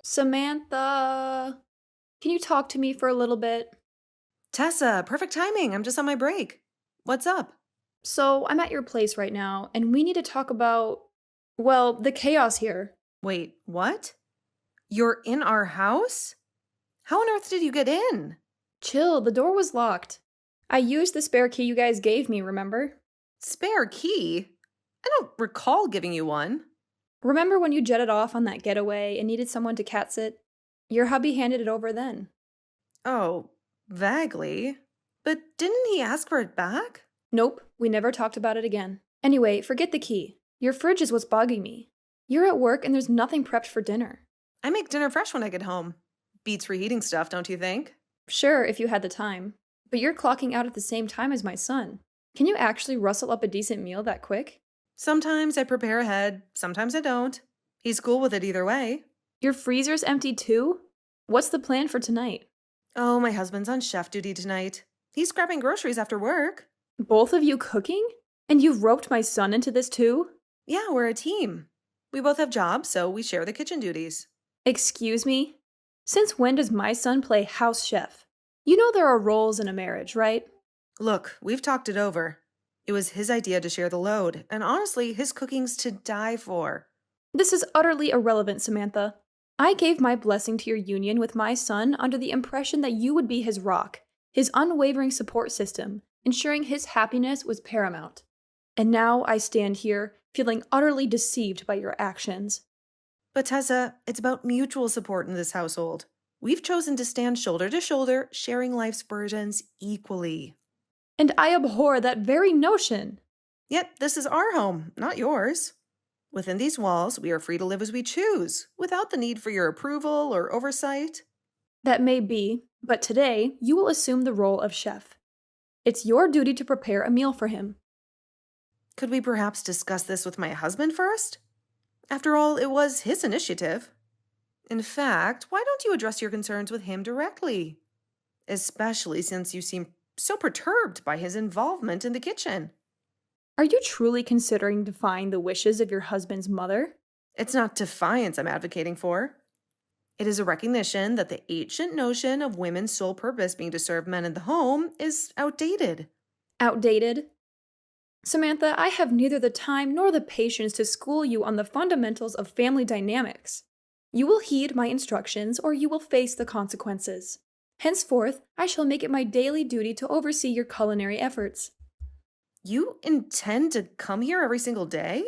Samantha, can you talk to me for a little bit? Tessa, perfect timing. I'm just on my break. What's up? So, I'm at your place right now, and we need to talk about, well, the chaos here. Wait, what? You're in our house? How on earth did you get in? Chill, the door was locked. I used the spare key you guys gave me, remember? Spare key? I don't recall giving you one. Remember when you jetted off on that getaway and needed someone to cat sit? Your hubby handed it over then. Oh, vaguely. But didn't he ask for it back? Nope, we never talked about it again. Anyway, forget the key. Your fridge is what's bugging me. You're at work and there's nothing prepped for dinner. I make dinner fresh when I get home. Beats reheating stuff, don't you think? Sure, if you had the time. But you're clocking out at the same time as my son. Can you actually rustle up a decent meal that quick? Sometimes I prepare ahead, sometimes I don't. He's cool with it either way. Your freezer's empty too? What's the plan for tonight? Oh, my husband's on chef duty tonight. He's grabbing groceries after work. Both of you cooking? And you've roped my son into this too? Yeah, we're a team. We both have jobs, so we share the kitchen duties. Excuse me? Since when does my son play house chef? You know there are roles in a marriage, right? Look, we've talked it over. It was his idea to share the load, and honestly, his cooking's to die for. This is utterly irrelevant, Samantha. I gave my blessing to your union with my son under the impression that you would be his rock, his unwavering support system, ensuring his happiness was paramount. And now I stand here, feeling utterly deceived by your actions. But Tessa, it's about mutual support in this household. We've chosen to stand shoulder to shoulder, sharing life's burdens equally. And I abhor that very notion. Yet, this is our home, not yours. Within these walls, we are free to live as we choose, without the need for your approval or oversight. That may be, but today you will assume the role of chef. It's your duty to prepare a meal for him. Could we perhaps discuss this with my husband first? After all, it was his initiative. In fact, why don't you address your concerns with him directly? Especially since you seem so perturbed by his involvement in the kitchen. Are you truly considering defying the wishes of your husband's mother? It's not defiance I'm advocating for. It is a recognition that the ancient notion of women's sole purpose being to serve men in the home is outdated. Outdated? Samantha, I have neither the time nor the patience to school you on the fundamentals of family dynamics. You will heed my instructions or you will face the consequences. Henceforth, I shall make it my daily duty to oversee your culinary efforts. You intend to come here every single day?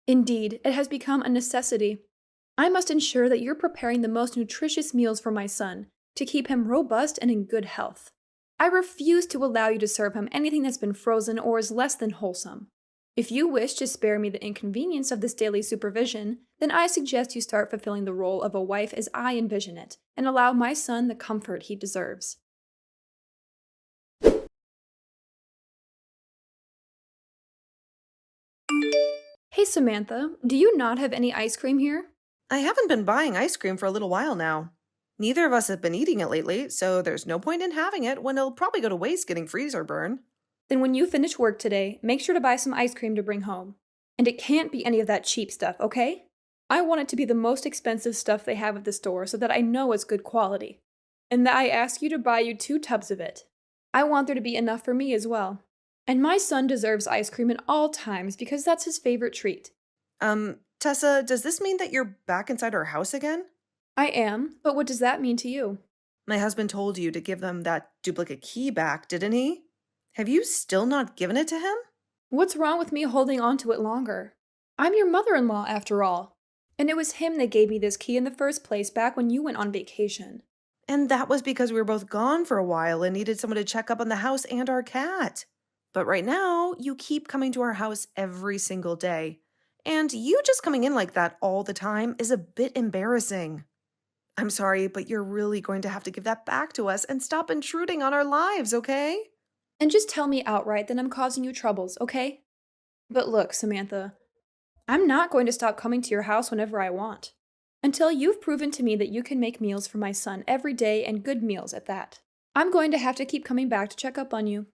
Indeed, it has become a necessity. I must ensure that you're preparing the most nutritious meals for my son to keep him robust and in good health. I refuse to allow you to serve him anything that's been frozen or is less than wholesome. If you wish to spare me the inconvenience of this daily supervision, then I suggest you start fulfilling the role of a wife as I envision it, and allow my son the comfort he deserves. Hey Samantha, do you not have any ice cream here? I haven't been buying ice cream for a little while now. Neither of us have been eating it lately, so there's no point in having it when it'll probably go to waste getting freezer burn. Then when you finish work today, make sure to buy some ice cream to bring home. And it can't be any of that cheap stuff, okay? I want it to be the most expensive stuff they have at the store so that I know it's good quality. And that I ask you to buy you 2 tubs of it. I want there to be enough for me as well. And my son deserves ice cream at all times because that's his favorite treat. Tessa, does this mean that you're back inside our house again? I am, but what does that mean to you? My husband told you to give them that duplicate key back, didn't he? Have you still not given it to him? What's wrong with me holding on to it longer? I'm your mother-in-law after all. And it was him that gave me this key in the first place back when you went on vacation. And that was because we were both gone for a while and needed someone to check up on the house and our cat. But right now, you keep coming to our house every single day. And you just coming in like that all the time is a bit embarrassing. I'm sorry, but you're really going to have to give that back to us and stop intruding on our lives, okay? And just tell me outright that I'm causing you troubles, okay? But look, Samantha, I'm not going to stop coming to your house whenever I want. Until you've proven to me that you can make meals for my son every day and good meals at that. I'm going to have to keep coming back to check up on you.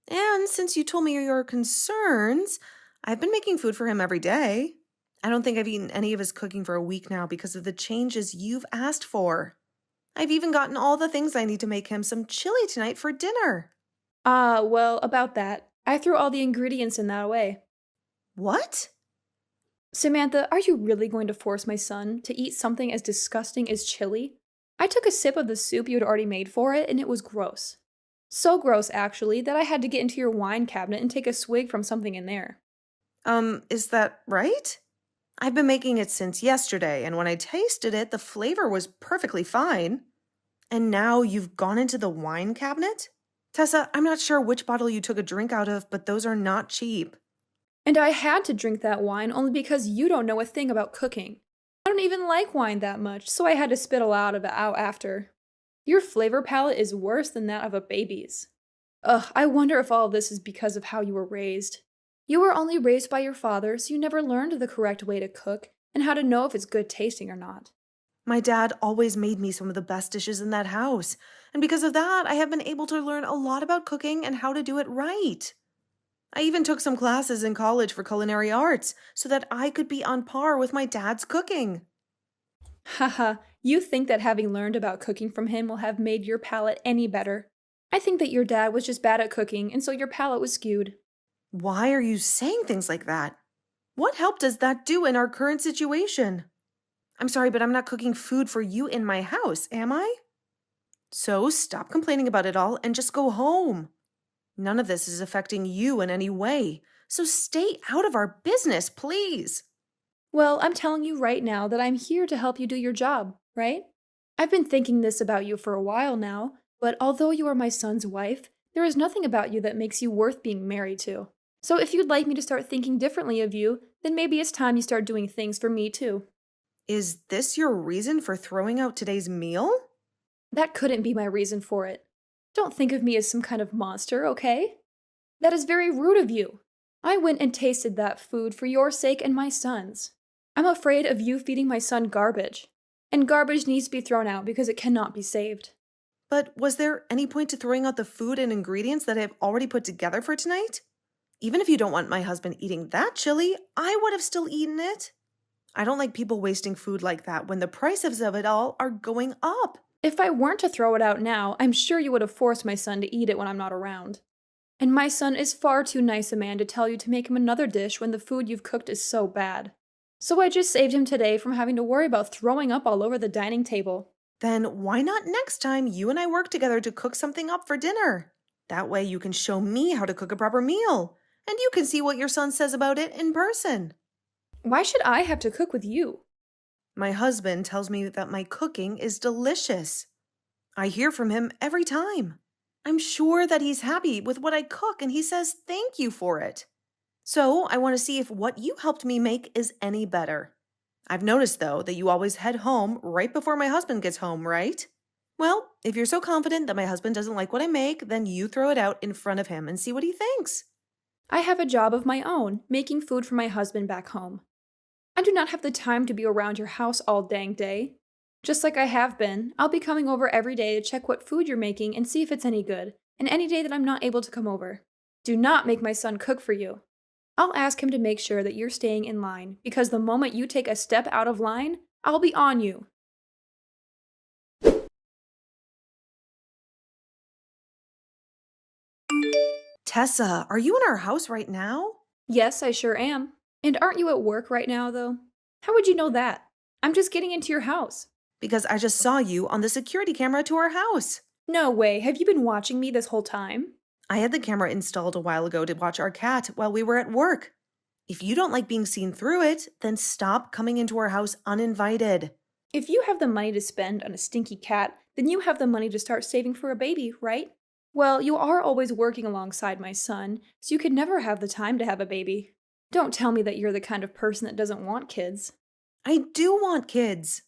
And since you told me your concerns, I've been making food for him every day. I don't think I've eaten any of his cooking for a week now because of the changes you've asked for. I've even gotten all the things I need to make him some chili tonight for dinner. Ah, well, about that. I threw all the ingredients in that away. What? Samantha, are you really going to force my son to eat something as disgusting as chili? I took a sip of the soup you had already made for it, and it was gross. So gross, actually, that I had to get into your wine cabinet and take a swig from something in there. Is that right? I've been making it since yesterday, and when I tasted it, the flavor was perfectly fine. And now you've gone into the wine cabinet? Tessa, I'm not sure which bottle you took a drink out of, but those are not cheap. And I had to drink that wine only because you don't know a thing about cooking. I don't even like wine that much, so I had to spit a lot of it out after. Your flavor palette is worse than that of a baby's. Ugh, I wonder if all of this is because of how you were raised. You were only raised by your father, so you never learned the correct way to cook and how to know if it's good tasting or not. My dad always made me some of the best dishes in that house, and because of that, I have been able to learn a lot about cooking and how to do it right. I even took some classes in college for culinary arts so that I could be on par with my dad's cooking. Haha, you think that having learned about cooking from him will have made your palate any better. I think that your dad was just bad at cooking, and so your palate was skewed. Why are you saying things like that? What help does that do in our current situation? I'm sorry, but I'm not cooking food for you in my house, am I? So stop complaining about it all and just go home. None of this is affecting you in any way, so stay out of our business, please. Well, I'm telling you right now that I'm here to help you do your job, right? I've been thinking this about you for a while now, but although you are my son's wife, there is nothing about you that makes you worth being married to. So if you'd like me to start thinking differently of you, then maybe it's time you start doing things for me too. Is this your reason for throwing out today's meal? That couldn't be my reason for it. Don't think of me as some kind of monster, okay? That is very rude of you. I went and tasted that food for your sake and my son's. I'm afraid of you feeding my son garbage. And garbage needs to be thrown out because it cannot be saved. But was there any point to throwing out the food and ingredients that I've already put together for tonight? Even if you don't want my husband eating that chili, I would have still eaten it. I don't like people wasting food like that when the prices of it all are going up. If I weren't to throw it out now, I'm sure you would have forced my son to eat it when I'm not around. And my son is far too nice a man to tell you to make him another dish when the food you've cooked is so bad. So I just saved him today from having to worry about throwing up all over the dining table. Then why not next time you and I work together to cook something up for dinner? That way you can show me how to cook a proper meal, and you can see what your son says about it in person. Why should I have to cook with you? My husband tells me that my cooking is delicious. I hear from him every time. I'm sure that he's happy with what I cook and he says thank you for it. So I want to see if what you helped me make is any better. I've noticed, though, that you always head home right before my husband gets home, right? Well, if you're so confident that my husband doesn't like what I make, then you throw it out in front of him and see what he thinks. I have a job of my own, making food for my husband back home. I do not have the time to be around your house all dang day. Just like I have been, I'll be coming over every day to check what food you're making and see if it's any good, and any day that I'm not able to come over. Do not make my son cook for you. I'll ask him to make sure that you're staying in line, because the moment you take a step out of line, I'll be on you. Tessa, are you in our house right now? Yes, I sure am. And aren't you at work right now, though? How would you know that? I'm just getting into your house. Because I just saw you on the security camera to our house. No way, have you been watching me this whole time? I had the camera installed a while ago to watch our cat while we were at work. If you don't like being seen through it, then stop coming into our house uninvited. If you have the money to spend on a stinky cat, then you have the money to start saving for a baby, right? Well, you are always working alongside my son, so you could never have the time to have a baby. Don't tell me that you're the kind of person that doesn't want kids. I do want kids.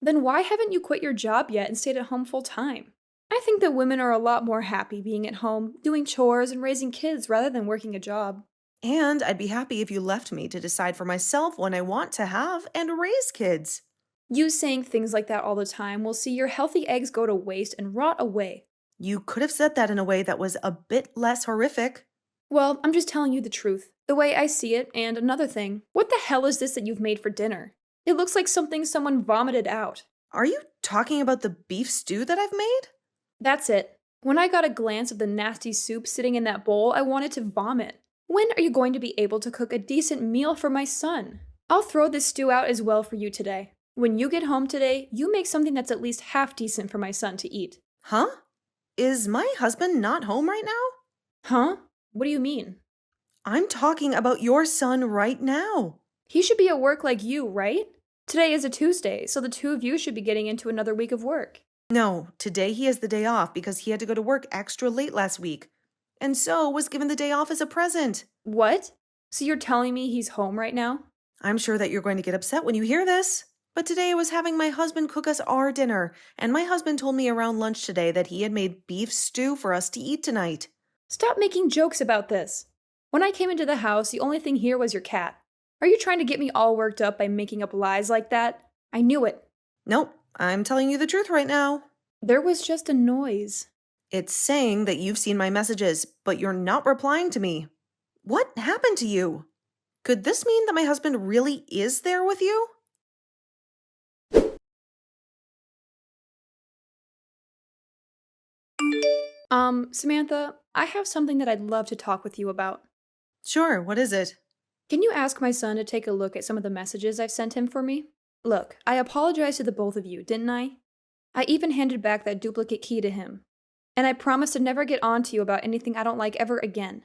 Then why haven't you quit your job yet and stayed at home full time? I think that women are a lot more happy being at home, doing chores and raising kids rather than working a job. And I'd be happy if you left me to decide for myself when I want to have and raise kids. You saying things like that all the time will see your healthy eggs go to waste and rot away. You could have said that in a way that was a bit less horrific. Well, I'm just telling you the truth. The way I see it, and another thing, what the hell is this that you've made for dinner? It looks like something someone vomited out. Are you talking about the beef stew that I've made? That's it. When I got a glance of the nasty soup sitting in that bowl, I wanted to vomit. When are you going to be able to cook a decent meal for my son? I'll throw this stew out as well for you today. When you get home today, you make something that's at least half decent for my son to eat. Huh? Is my husband not home right now? Huh? What do you mean? I'm talking about your son right now. He should be at work like you, right? Today is a Tuesday, so the two of you should be getting into another week of work. No, today he has the day off because he had to go to work extra late last week, and so was given the day off as a present. What? So you're telling me he's home right now? I'm sure that you're going to get upset when you hear this. But today I was having my husband cook us our dinner, and my husband told me around lunch today that he had made beef stew for us to eat tonight. Stop making jokes about this. When I came into the house, the only thing here was your cat. Are you trying to get me all worked up by making up lies like that? I knew it. Nope, I'm telling you the truth right now. There was just a noise. It's saying that you've seen my messages, but you're not replying to me. What happened to you? Could this mean that my husband really is there with you? Samantha, I have something that I'd love to talk with you about. Sure, what is it? Can you ask my son to take a look at some of the messages I've sent him for me? Look, I apologized to the both of you, didn't I? I even handed back that duplicate key to him. And I promised to never get on to you about anything I don't like ever again.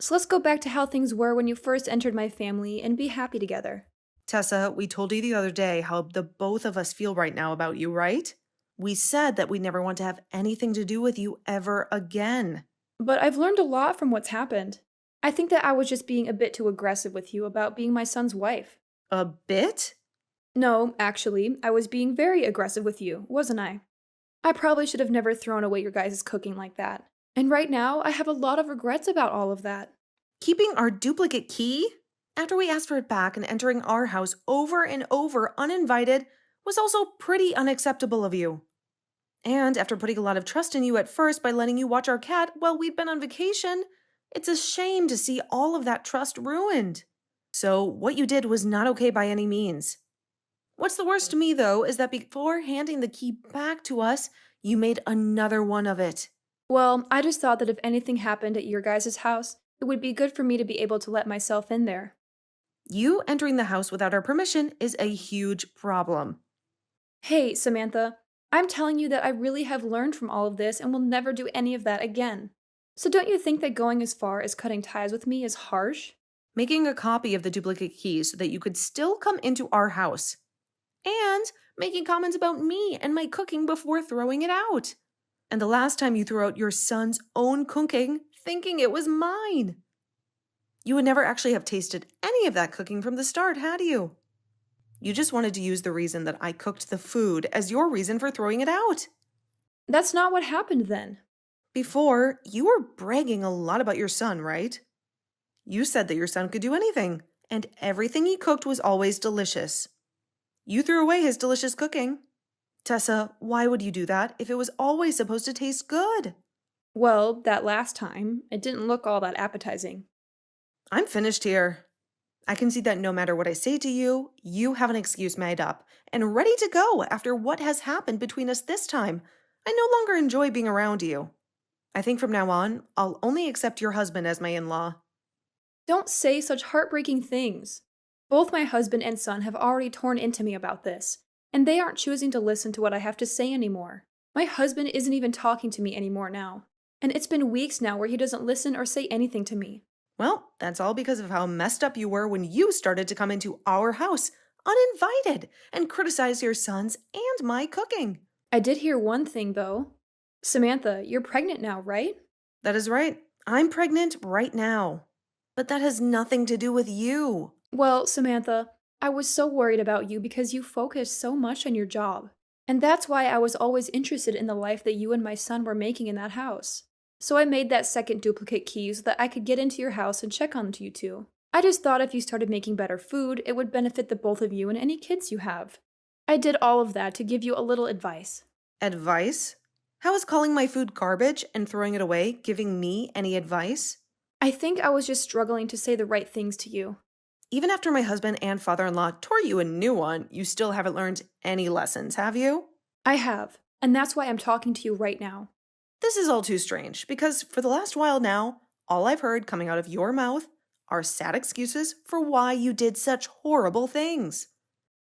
So let's go back to how things were when you first entered my family and be happy together. Tessa, we told you the other day how the both of us feel right now about you, right? We said that we never want to have anything to do with you ever again. But I've learned a lot from what's happened. I think that I was just being a bit too aggressive with you about being my son's wife. A bit? No, actually, I was being very aggressive with you, wasn't I? I probably should have never thrown away your guys' cooking like that. And right now, I have a lot of regrets about all of that. Keeping our duplicate key? After we asked for it back and entering our house over and over uninvited was also pretty unacceptable of you. And after putting a lot of trust in you at first by letting you watch our cat while we'd been on vacation, it's a shame to see all of that trust ruined. So what you did was not okay by any means. What's the worst to me, though, is that before handing the key back to us, you made another one of it. Well, I just thought that if anything happened at your guys' house, it would be good for me to be able to let myself in there. You entering the house without our permission is a huge problem. Hey, Samantha, I'm telling you that I really have learned from all of this and will never do any of that again. So don't you think that going as far as cutting ties with me is harsh? Making a copy of the duplicate key so that you could still come into our house. And making comments about me and my cooking before throwing it out. And the last time you threw out your son's own cooking, thinking it was mine. You would never actually have tasted any of that cooking from the start, had you? You just wanted to use the reason that I cooked the food as your reason for throwing it out. That's not what happened then. Before, you were bragging a lot about your son, right? You said that your son could do anything, and everything he cooked was always delicious. You threw away his delicious cooking. Tessa, why would you do that if it was always supposed to taste good? Well, that last time, it didn't look all that appetizing. I'm finished here. I can see that no matter what I say to you, you have an excuse made up and ready to go after what has happened between us this time. I no longer enjoy being around you. I think from now on, I'll only accept your husband as my in-law. Don't say such heartbreaking things. Both my husband and son have already torn into me about this, and they aren't choosing to listen to what I have to say anymore. My husband isn't even talking to me anymore now, and it's been weeks now where he doesn't listen or say anything to me. Well, that's all because of how messed up you were when you started to come into our house uninvited and criticize your sons and my cooking. I did hear one thing, though. Samantha, you're pregnant now, right? That is right. I'm pregnant right now. But that has nothing to do with you. Well, Samantha, I was so worried about you because you focused so much on your job. And that's why I was always interested in the life that you and my son were making in that house. So I made that second duplicate key so that I could get into your house and check on you two. I just thought if you started making better food, it would benefit the both of you and any kids you have. I did all of that to give you a little advice. Advice? How is calling my food garbage and throwing it away giving me any advice? I think I was just struggling to say the right things to you. Even after my husband and father-in-law tore you a new one, you still haven't learned any lessons, have you? I have, and that's why I'm talking to you right now. This is all too strange because for the last while now, all I've heard coming out of your mouth are sad excuses for why you did such horrible things.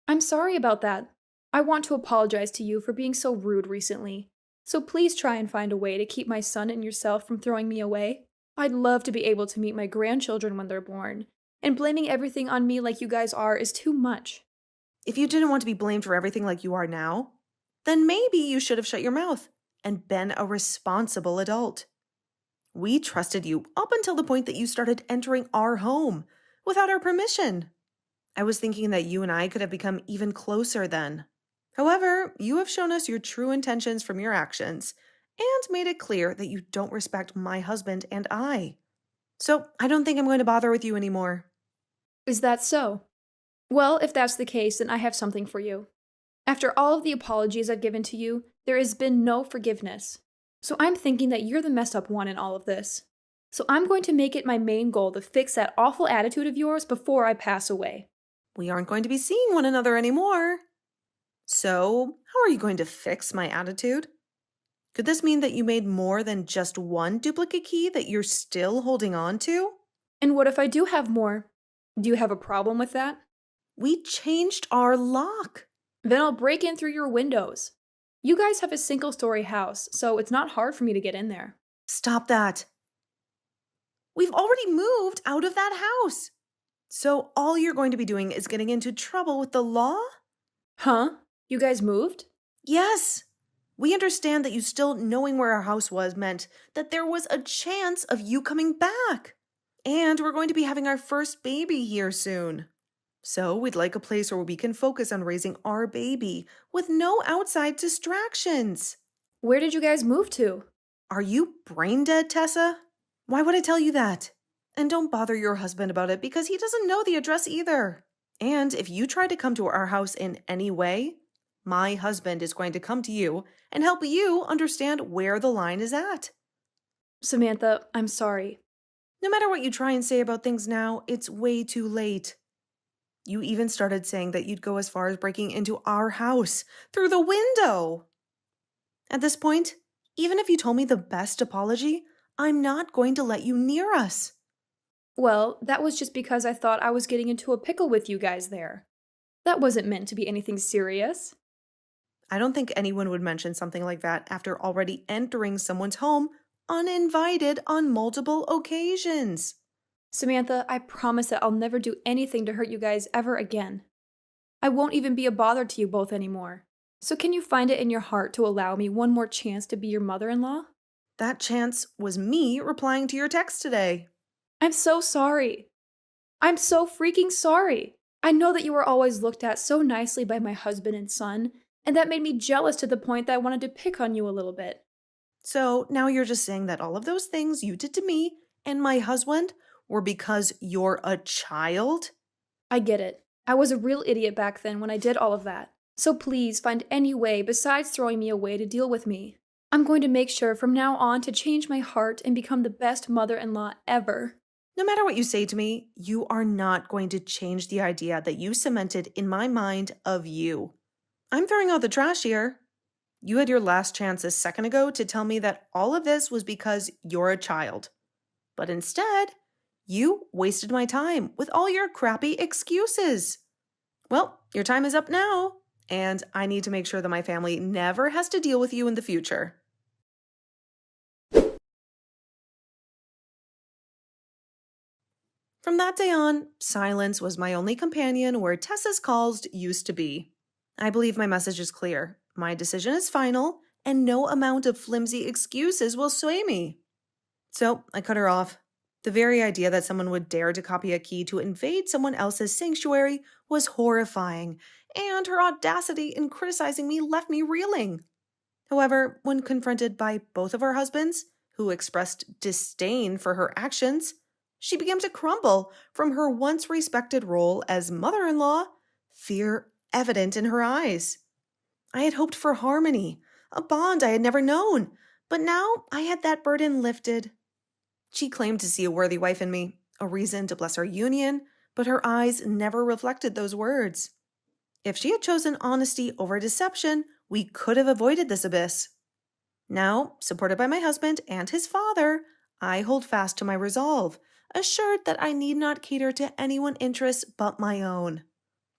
I'm sorry about that. I want to apologize to you for being so rude recently. So please try and find a way to keep my son and yourself from throwing me away. I'd love to be able to meet my grandchildren when they're born, and blaming everything on me like you guys are is too much. If you didn't want to be blamed for everything like you are now, then maybe you should have shut your mouth and been a responsible adult. We trusted you up until the point that you started entering our home without our permission. I was thinking that you and I could have become even closer then. However, you have shown us your true intentions from your actions and made it clear that you don't respect my husband and I. So I don't think I'm going to bother with you anymore. Is that so? Well, if that's the case, then I have something for you. After all of the apologies I've given to you, there has been no forgiveness. So I'm thinking that you're the messed up one in all of this. So I'm going to make it my main goal to fix that awful attitude of yours before I pass away. We aren't going to be seeing one another anymore. So, how are you going to fix my attitude? Could this mean that you made more than just one duplicate key that you're still holding on to? And what if I do have more? Do you have a problem with that? We changed our lock. Then I'll break in through your windows. You guys have a single-story house, so it's not hard for me to get in there. Stop that. We've already moved out of that house. So all you're going to be doing is getting into trouble with the law? Huh? You guys moved? Yes. We understand that you still knowing where our house was meant that there was a chance of you coming back. And we're going to be having our first baby here soon. So we'd like a place where we can focus on raising our baby with no outside distractions. Where did you guys move to? Are you brain dead, Tessa? Why would I tell you that? And don't bother your husband about it because he doesn't know the address either. And if you try to come to our house in any way, my husband is going to come to you and help you understand where the line is at. Samantha, I'm sorry. No matter what you try and say about things now, it's way too late. You even started saying that you'd go as far as breaking into our house through the window. At this point, even if you told me the best apology, I'm not going to let you near us. Well, that was just because I thought I was getting into a pickle with you guys there. That wasn't meant to be anything serious. I don't think anyone would mention something like that after already entering someone's home uninvited on multiple occasions. Samantha, I promise that I'll never do anything to hurt you guys ever again. I won't even be a bother to you both anymore. So can you find it in your heart to allow me one more chance to be your mother-in-law? That chance was me replying to your text today. I'm so sorry. I'm so freaking sorry. I know that you were always looked at so nicely by my husband and son, and that made me jealous to the point that I wanted to pick on you a little bit. So now you're just saying that all of those things you did to me and my husband were because you're a child? I get it. I was a real idiot back then when I did all of that. So please find any way besides throwing me away to deal with me. I'm going to make sure from now on to change my heart and become the best mother-in-law ever. No matter what you say to me, you are not going to change the idea that you cemented in my mind of you. I'm throwing out the trash here. You had your last chance a second ago to tell me that all of this was because you're a child. But instead, you wasted my time with all your crappy excuses. Well, your time is up now, and I need to make sure that my family never has to deal with you in the future. From that day on, silence was my only companion where Tessa's calls used to be. I believe my message is clear. My decision is final, and no amount of flimsy excuses will sway me. So I cut her off. The very idea that someone would dare to copy a key to invade someone else's sanctuary was horrifying, and her audacity in criticizing me left me reeling. However, when confronted by both of her husbands, who expressed disdain for her actions, she began to crumble from her once respected role as mother-in-law, fear evident in her eyes. I had hoped for harmony, a bond I had never known, but now I had that burden lifted. She claimed to see a worthy wife in me, a reason to bless our union, but her eyes never reflected those words. If she had chosen honesty over deception, we could have avoided this abyss. Now, supported by my husband and his father, I hold fast to my resolve, assured that I need not cater to anyone's interests but my own.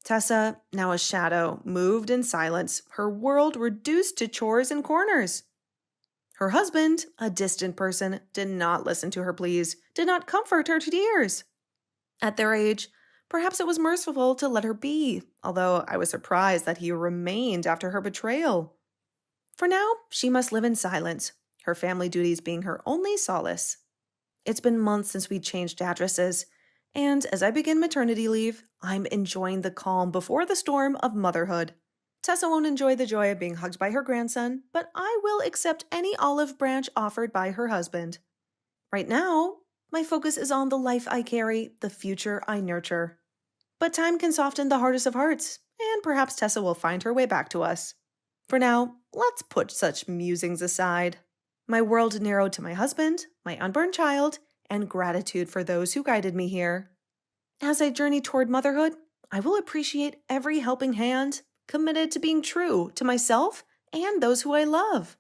Tessa, now a shadow, moved in silence, her world reduced to chores and corners. Her husband, a distant person, did not listen to her pleas, did not comfort her tears. At their age, perhaps it was merciful to let her be, although I was surprised that he remained after her betrayal. For now, she must live in silence, her family duties being her only solace. It's been months since we changed addresses, and as I begin maternity leave, I'm enjoying the calm before the storm of motherhood. Tessa won't enjoy the joy of being hugged by her grandson, but I will accept any olive branch offered by her husband. Right now, my focus is on the life I carry, the future I nurture. But time can soften the hardest of hearts, and perhaps Tessa will find her way back to us. For now, let's put such musings aside. My world narrowed to my husband, my unborn child, and gratitude for those who guided me here. As I journey toward motherhood, I will appreciate every helping hand, committed to being true to myself and those who I love.